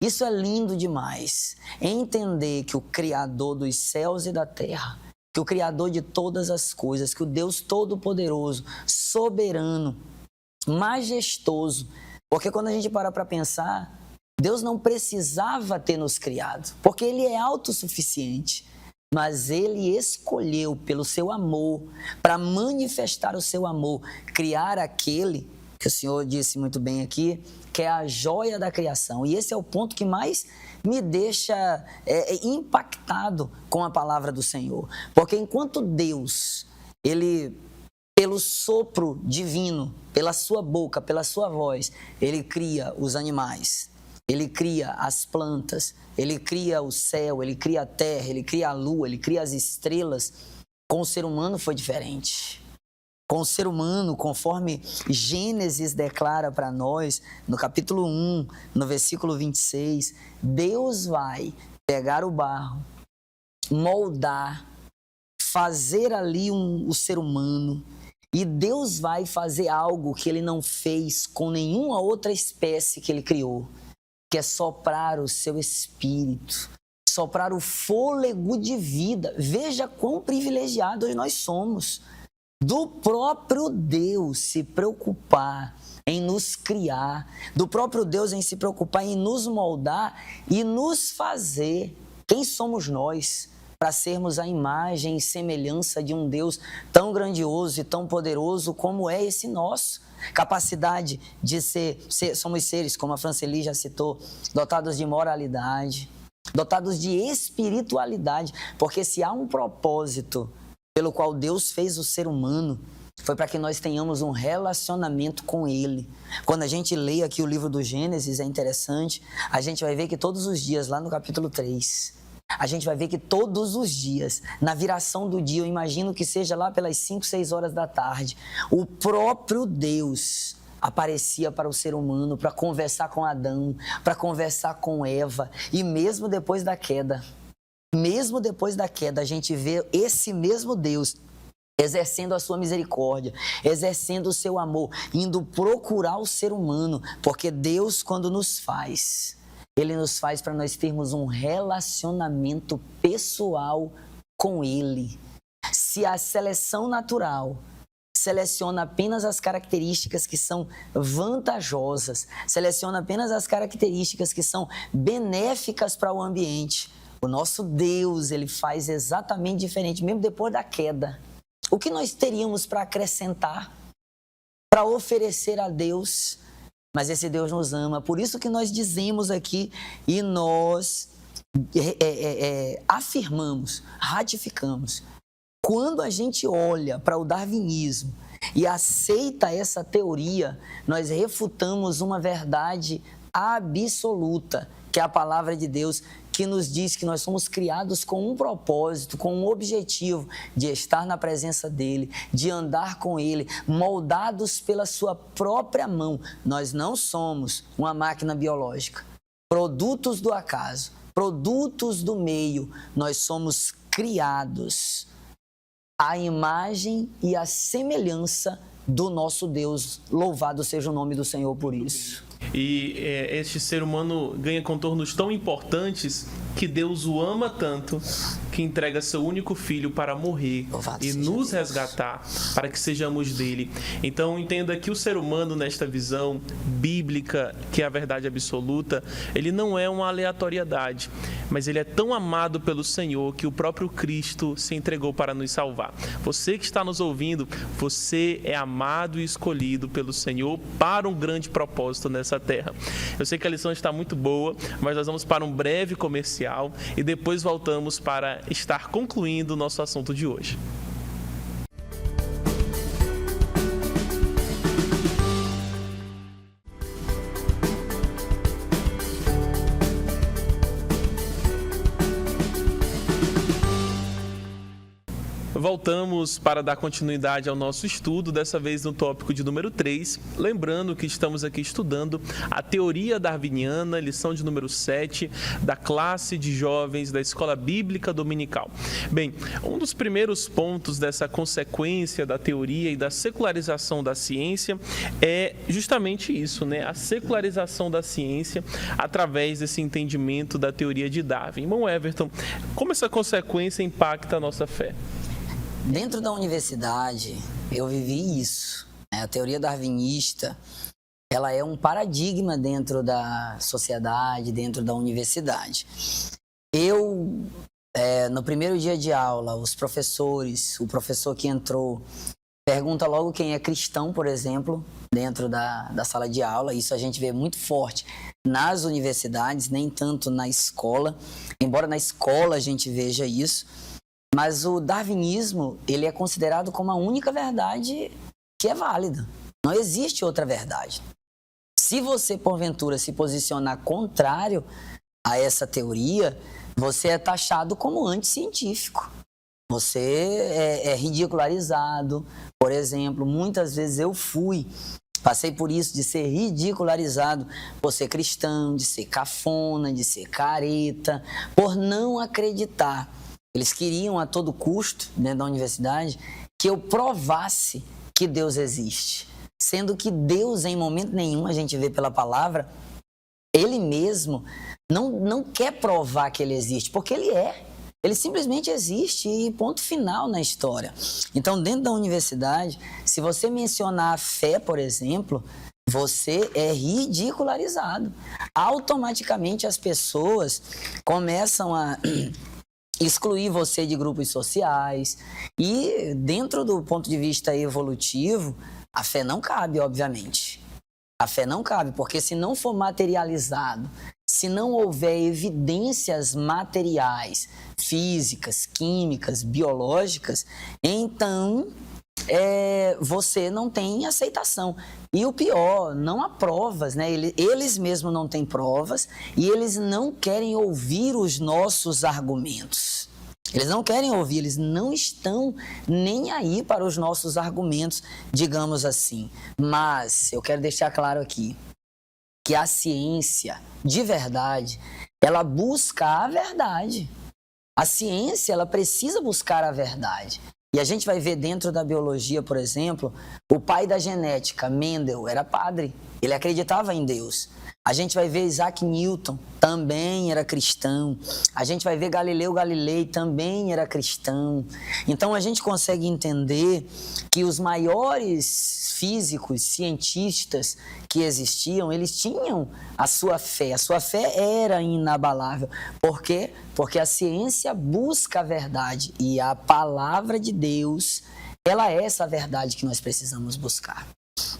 Isso é lindo demais, entender que o Criador dos céus e da terra, que o Criador de todas as coisas, que o Deus Todo-Poderoso, soberano, majestoso, porque quando a gente para pensar, Deus não precisava ter nos criado, porque Ele é autossuficiente, mas Ele escolheu pelo seu amor, para manifestar o seu amor, criar aquele que o Senhor disse muito bem aqui, que é a joia da criação. E esse é o ponto que mais me deixa impactado com a palavra do Senhor. Porque enquanto Deus, Ele, pelo sopro divino, pela sua boca, pela sua voz, Ele cria os animais, Ele cria as plantas, Ele cria o céu, Ele cria a terra, Ele cria a lua, Ele cria as estrelas. Com o ser humano foi diferente. Com o ser humano, conforme Gênesis declara para nós, no capítulo 1, no versículo 26, Deus vai pegar o barro, moldar, fazer ali o ser humano, e Deus vai fazer algo que Ele não fez com nenhuma outra espécie que Ele criou, que é soprar o seu espírito, soprar o fôlego de vida. Veja quão privilegiados nós somos, do próprio Deus se preocupar em nos criar, do próprio Deus em se preocupar em nos moldar e nos fazer. Quem somos nós? para sermos a imagem e semelhança de um Deus tão grandioso e tão poderoso como é esse nosso. Capacidade de somos seres, como a Franceli já citou, dotados de moralidade, dotados de espiritualidade, porque se há um propósito pelo qual Deus fez o ser humano, foi para que nós tenhamos um relacionamento com Ele. Quando a gente lê aqui o livro do Gênesis, é interessante, a gente vai ver que todos os dias, lá no capítulo 3, a gente vai ver que todos os dias, na viração do dia, eu imagino que seja lá pelas 5, 6 horas da tarde, o próprio Deus aparecia para o ser humano, para conversar com Adão, para conversar com Eva. E mesmo depois da queda, a gente vê esse mesmo Deus exercendo a sua misericórdia, exercendo o seu amor, indo procurar o ser humano, porque Deus, quando nos faz, Ele nos faz para nós termos um relacionamento pessoal com Ele. Se a seleção natural seleciona apenas as características que são vantajosas, seleciona apenas as características que são benéficas para o ambiente, o nosso Deus, Ele faz exatamente diferente, mesmo depois da queda. O que nós teríamos para acrescentar, para oferecer a Deus? Mas esse Deus nos ama, por isso que nós dizemos aqui e nós afirmamos, ratificamos. Quando a gente olha para o darwinismo e aceita essa teoria, nós refutamos uma verdade absoluta, que é a palavra de Deus, que nos diz que nós somos criados com um propósito, com um objetivo de estar na presença dEle, de andar com Ele, moldados pela sua própria mão. Nós não somos uma máquina biológica, produtos do acaso, produtos do meio. Nós somos criados à imagem e à semelhança do nosso Deus. Louvado seja o nome do Senhor por isso. E este ser humano ganha contornos tão importantes que Deus o ama tanto que entrega seu único filho para morrer e nos resgatar para que sejamos dele. Então entenda que o ser humano, nesta visão bíblica, que é a verdade absoluta, ele não é uma aleatoriedade, mas ele é tão amado pelo Senhor que o próprio Cristo se entregou para nos salvar. Você que está nos ouvindo, você é amado e escolhido pelo Senhor para um grande propósito nessa terra. Eu sei que a lição está muito boa, mas nós vamos para um breve comercial e depois voltamos para estar concluindo o nosso assunto de hoje. Voltamos para dar continuidade ao nosso estudo, dessa vez no tópico de número 3. Lembrando que estamos aqui estudando a teoria darwiniana, lição de número 7, da classe de jovens da Escola Bíblica Dominical. Bem, um dos primeiros pontos dessa consequência da teoria e da secularização da ciência é justamente isso, né? A secularização da ciência através desse entendimento da teoria de Darwin. Irmão Everton, como essa consequência impacta a nossa fé? Dentro da universidade, eu vivi isso. A teoria darwinista, ela é um paradigma dentro da sociedade, dentro da universidade. No primeiro dia de aula, os professores, o professor que entrou, pergunta logo quem é cristão, por exemplo, dentro da sala de aula. Isso a gente vê muito forte nas universidades, nem tanto na escola, embora na escola a gente veja isso. Mas o darwinismo, ele é considerado como a única verdade que é válida. Não existe outra verdade. Se você, porventura, se posicionar contrário a essa teoria, você é taxado como anticientífico. Você é ridicularizado. Por exemplo, muitas vezes passei por isso, de ser ridicularizado por ser cristão, de ser cafona, de ser careta, por não acreditar. Eles queriam a todo custo, dentro da universidade, que eu provasse que Deus existe. Sendo que Deus, em momento nenhum, a gente vê pela palavra, Ele mesmo não quer provar que Ele existe, porque Ele é. Ele simplesmente existe e ponto final na história. Então, dentro da universidade, se você mencionar a fé, por exemplo, você é ridicularizado. Automaticamente as pessoas começam a excluir você de grupos sociais. E dentro do ponto de vista evolutivo, a fé não cabe, obviamente. A fé não cabe, porque se não for materializado, se não houver evidências materiais, físicas, químicas, biológicas, então você não tem aceitação. E o pior, não há provas, né? Eles mesmos não têm provas e eles não querem ouvir os nossos argumentos. Eles não querem ouvir, eles não estão nem aí para os nossos argumentos, digamos assim. Mas eu quero deixar claro aqui que a ciência, de verdade, ela busca a verdade. A ciência, ela precisa buscar a verdade. E a gente vai ver dentro da biologia, por exemplo, o pai da genética, Mendel, era padre. Ele acreditava em Deus. A gente vai ver Isaac Newton, também era cristão. A gente vai ver Galileu Galilei, também era cristão. Então a gente consegue entender que os maiores físicos, cientistas que existiam, eles tinham a sua fé. A sua fé era inabalável. Por quê? Porque a ciência busca a verdade e a palavra de Deus, ela é essa verdade que nós precisamos buscar.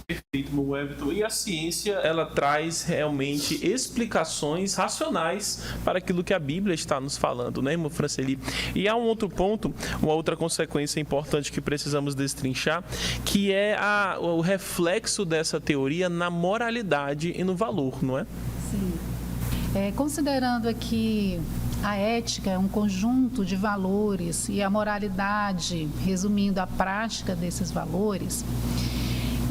Perfeito, meu Everton. E a ciência, ela traz realmente explicações racionais para aquilo que a Bíblia está nos falando, né, irmão Franceli? E há um outro ponto, uma outra consequência importante que precisamos destrinchar, que é o reflexo dessa teoria na moralidade e no valor, não é? Sim. Considerando aqui a ética é um conjunto de valores e a moralidade, resumindo a prática desses valores,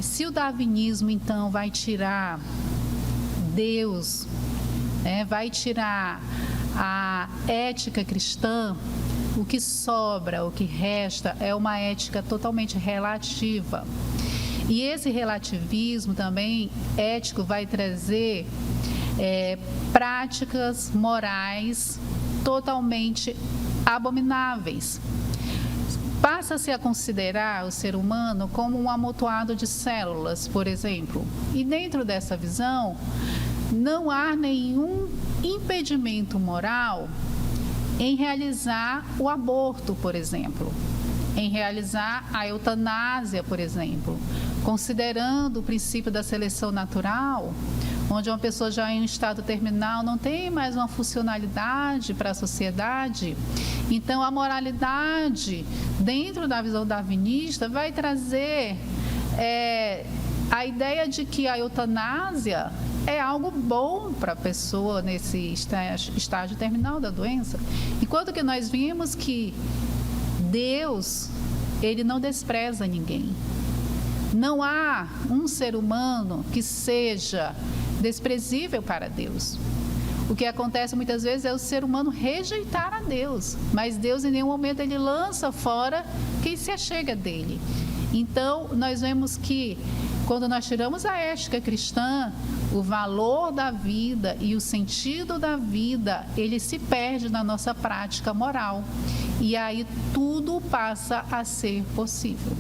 se o darwinismo, então, vai tirar Deus, vai tirar a ética cristã, o que sobra, o que resta, é uma ética totalmente relativa. E esse relativismo também ético vai trazer práticas morais totalmente abomináveis. Passa-se a considerar o ser humano como um amontoado de células, por exemplo. E dentro dessa visão, não há nenhum impedimento moral em realizar o aborto, por exemplo, em realizar a eutanásia, por exemplo, considerando o princípio da seleção natural, onde uma pessoa já em um estado terminal não tem mais uma funcionalidade para a sociedade. Então, a moralidade, dentro da visão darwinista, vai trazer a ideia de que a eutanásia é algo bom para a pessoa nesse estágio terminal da doença. Enquanto que nós vimos que Deus, ele não despreza ninguém. Não há um ser humano que seja desprezível para Deus. O que acontece muitas vezes é o ser humano rejeitar a Deus, mas Deus em nenhum momento ele lança fora quem se achega dele. Então, nós vemos que quando nós tiramos a ética cristã, o valor da vida e o sentido da vida, ele se perde na nossa prática moral. E aí tudo passa a ser possível.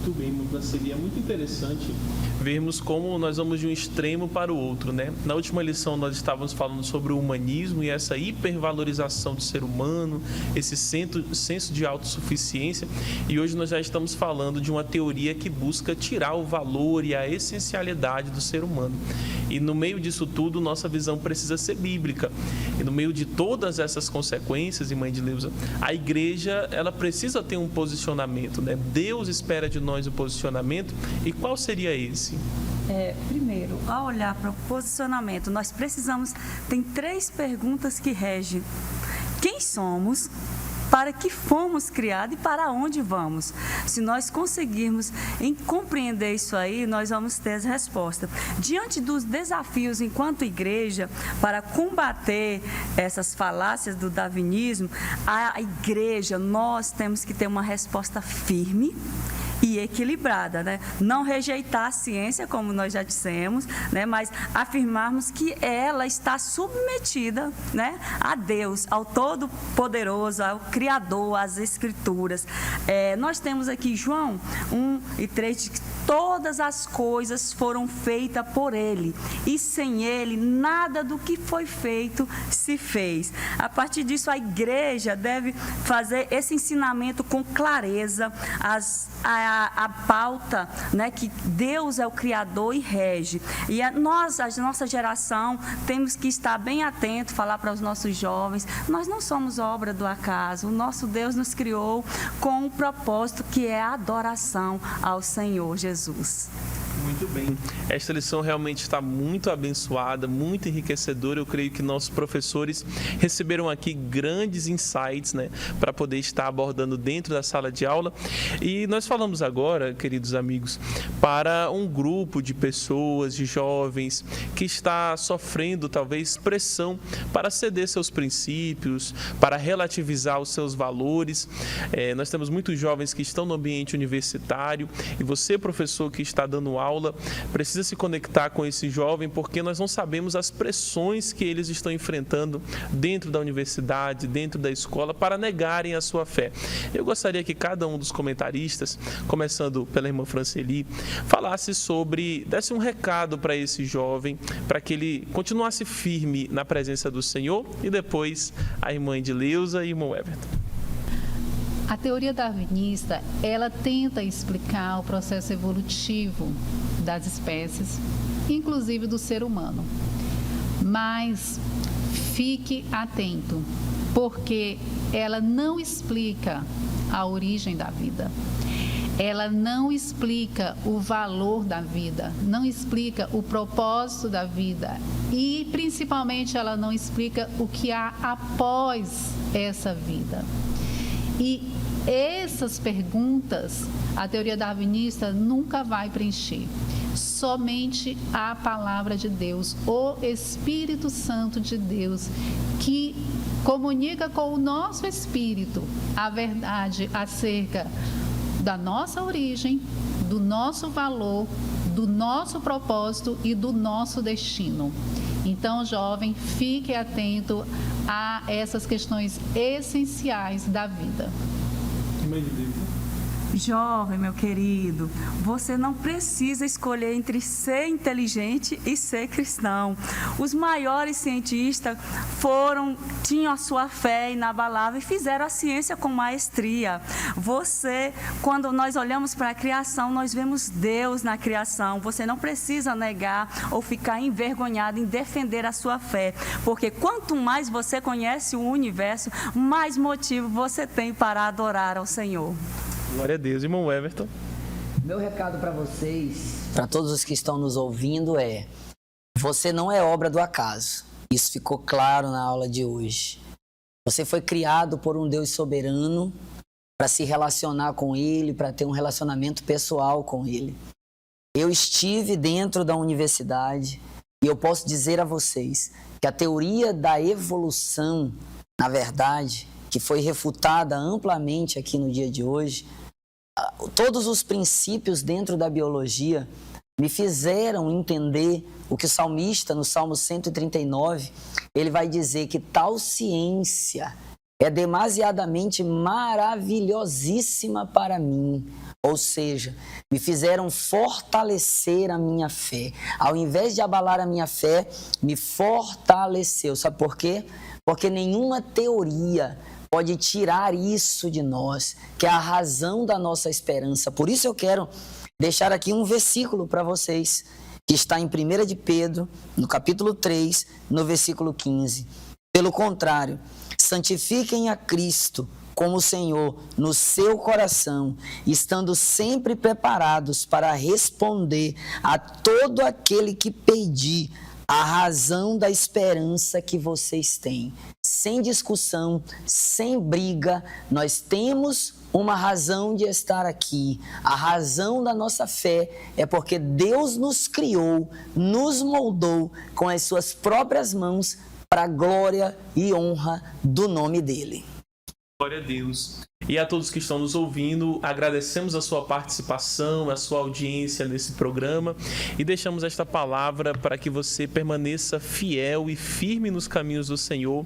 Muito bem, seria muito interessante vermos como nós vamos de um extremo para o outro, né? Na última lição nós estávamos falando sobre o humanismo e essa hipervalorização do ser humano, esse senso de autossuficiência, e hoje nós já estamos falando de uma teoria que busca tirar o valor e a essencialidade do ser humano. E no meio disso tudo, nossa visão precisa ser bíblica. E no meio de todas essas consequências, irmã Edileuza, a igreja, ela precisa ter um posicionamento, né? Deus espera de nós o posicionamento. E qual seria esse? Primeiro, ao olhar para o posicionamento, nós precisamos, tem 3 perguntas que regem. Quem somos? Para que fomos criados e para onde vamos? Se nós conseguirmos compreender isso aí, nós vamos ter as respostas. Diante dos desafios enquanto igreja, para combater essas falácias do darwinismo, a igreja, nós temos que ter uma resposta firme, e equilibrada, né? Não rejeitar a ciência, como nós já dissemos, né? Mas afirmarmos que ela está submetida, né, a Deus, ao Todo-Poderoso, ao Criador, às Escrituras. Nós temos aqui João 1:3, diz que todas as coisas foram feitas por Ele, e sem Ele nada do que foi feito se fez. A partir disso, a igreja deve fazer esse ensinamento com clareza, a pauta, né, que Deus é o Criador e rege. E a nossa geração, temos que estar bem atento, falar para os nossos jovens, nós não somos obra do acaso, o nosso Deus nos criou com um propósito que é a adoração ao Senhor Jesus. Muito bem. Esta lição realmente está muito abençoada, muito enriquecedora. Eu creio que nossos professores receberam aqui grandes insights, né, para poder estar abordando dentro da sala de aula. E nós falamos agora, queridos amigos, para um grupo de pessoas, de jovens, que está sofrendo talvez pressão para ceder seus princípios, para relativizar os seus valores. Nós temos muitos jovens que estão no ambiente universitário, e você, professor, que está dando aula, precisa se conectar com esse jovem, porque nós não sabemos as pressões que eles estão enfrentando dentro da universidade, dentro da escola, para negarem a sua fé. Eu gostaria que cada um dos comentaristas, começando pela irmã Franceli, desse um recado para esse jovem, para que ele continuasse firme na presença do Senhor, e depois a irmã Edileuza e o irmão Everton. A teoria darwinista, ela tenta explicar o processo evolutivo das espécies, inclusive do ser humano. Mas fique atento, porque ela não explica a origem da vida. Ela não explica o valor da vida, não explica o propósito da vida e, principalmente, ela não explica o que há após essa vida. E essas perguntas, a teoria darwinista nunca vai preencher. Somente a palavra de Deus, o Espírito Santo de Deus, que comunica com o nosso espírito a verdade acerca da nossa origem, do nosso valor, do nosso propósito e do nosso destino. Então, jovem, fique atento a essas questões essenciais da vida. Jovem, meu querido, você não precisa escolher entre ser inteligente e ser cristão. Os maiores cientistas tinham a sua fé inabalável e fizeram a ciência com maestria. Quando nós olhamos para a criação, nós vemos Deus na criação. Você não precisa negar ou ficar envergonhado em defender a sua fé, porque quanto mais você conhece o universo, mais motivo você tem para adorar ao Senhor. Glória a Deus. Irmão Everton. Meu recado para vocês, para todos os que estão nos ouvindo, é: você não é obra do acaso. Isso ficou claro na aula de hoje. Você foi criado por um Deus soberano para se relacionar com Ele, para ter um relacionamento pessoal com Ele. Eu estive dentro da universidade e eu posso dizer a vocês que a teoria da evolução, na verdade, que foi refutada amplamente aqui no dia de hoje, todos os princípios dentro da biologia me fizeram entender o que o salmista, no Salmo 139, ele vai dizer que tal ciência é demasiadamente maravilhosíssima para mim. Ou seja, me fizeram fortalecer a minha fé. Ao invés de abalar a minha fé, me fortaleceu. Sabe por quê? Porque nenhuma teoria pode tirar isso de nós, que é a razão da nossa esperança. Por isso eu quero deixar aqui um versículo para vocês, que está em 1 de Pedro, no capítulo 3, no versículo 15. Pelo contrário, santifiquem a Cristo como Senhor no seu coração, estando sempre preparados para responder a todo aquele que pedir a razão da esperança que vocês têm. Sem discussão, sem briga, nós temos uma razão de estar aqui. A razão da nossa fé é porque Deus nos criou, nos moldou com as suas próprias mãos para a glória e honra do nome dele. Glória a Deus. E a todos que estão nos ouvindo, agradecemos a sua participação, a sua audiência nesse programa e deixamos esta palavra para que você permaneça fiel e firme nos caminhos do Senhor.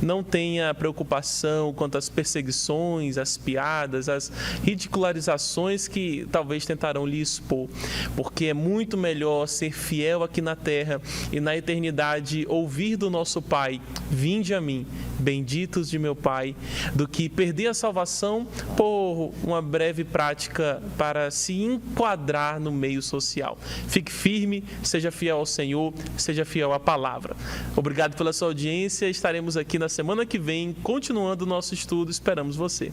Não tenha preocupação quanto às perseguições, às piadas, às ridicularizações que talvez tentarão lhe expor, porque é muito melhor ser fiel aqui na terra e na eternidade ouvir do nosso Pai: vinde a mim, benditos de meu Pai, do que perder a salvação por uma breve prática para se enquadrar no meio social. Fique firme, seja fiel ao Senhor, seja fiel à palavra. Obrigado pela sua audiência. Estaremos aqui na semana que vem, continuando o nosso estudo. Esperamos você.